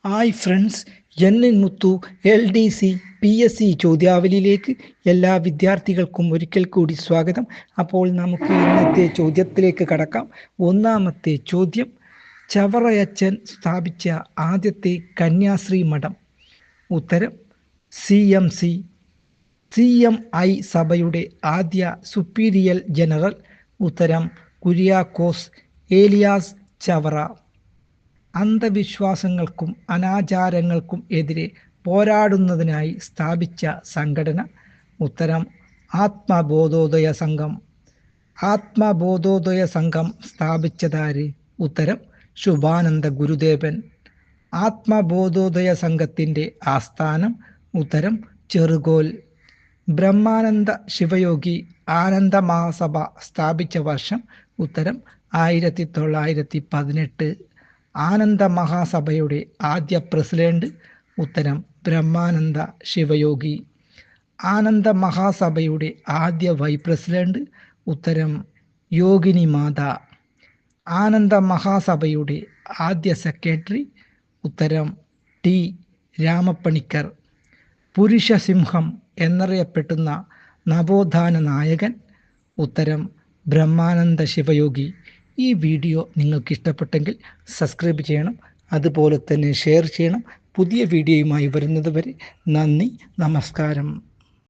Hi friends, N മുത്തു LDC PSC ചോദ്യാവലിയിലേക്ക് എല്ലാ വിദ്യാർത്ഥികൾക്കും ഒരിക്കൽ കൂടി സ്വാഗതം. അപ്പോൾ നമുക്ക് ഇന്നത്തെ ചോദ്യത്തിലേക്ക് കടക്കാം. ഒന്നാമത്തെ ചോദ്യം: ചവറയച്ചൻ സ്ഥാപിച്ച ആദ്യത്തെ കന്യാശ്രീ മഠം. ഉത്തരം CMI സഭയുടെ ആദ്യ സുപ്പീരിയർ ജനറൽ. ഉത്തരം കുര്യാക്കോസ് ഏലിയാസ് ചവറ. അന്ധവിശ്വാസങ്ങൾക്കും അനാചാരങ്ങൾക്കും എതിരെ പോരാടുന്നതിനായി സ്ഥാപിച്ച സംഘടന. ഉത്തരം ആത്മബോധോദയ സംഘം. ആത്മബോധോദയ സംഘം സ്ഥാപിച്ചതാര്? ഉത്തരം ശുഭാനന്ദ ഗുരുദേവൻ. ആത്മബോധോദയ സംഘത്തിൻ്റെ ആസ്ഥാനം. ഉത്തരം ചെറുകോൽ. ബ്രഹ്മാനന്ദ ശിവയോഗി ആനന്ദ മഹാസഭ സ്ഥാപിച്ച വർഷം. ഉത്തരം 1918. ആനന്ദ മഹാസഭയുടെ ആദ്യ പ്രസിഡന്റ്. ഉത്തരം ബ്രഹ്മാനന്ദ ശിവയോഗി. ആനന്ദ മഹാസഭയുടെ ആദ്യ വൈസ് പ്രസിഡന്റ്. ഉത്തരം യോഗിനി മാത. ആനന്ദ മഹാസഭയുടെ ആദ്യ സെക്രട്ടറി. ഉത്തരം ടി രാമപ്പണിക്കർ. പുരുഷസിംഹം എന്നറിയപ്പെടുന്ന നവോത്ഥാന നായകൻ. ഉത്തരം ബ്രഹ്മാനന്ദ ശിവയോഗി. ഈ വീഡിയോ നിങ്ങൾക്ക് ഇഷ്ടപ്പെട്ടെങ്കിൽ സബ്സ്ക്രൈബ് ചെയ്യണം, അതുപോലെ തന്നെ ഷെയർ ചെയ്യണം. പുതിയ വീഡിയോയുമായി വരുന്നത് വരെ നന്ദി, നമസ്കാരം.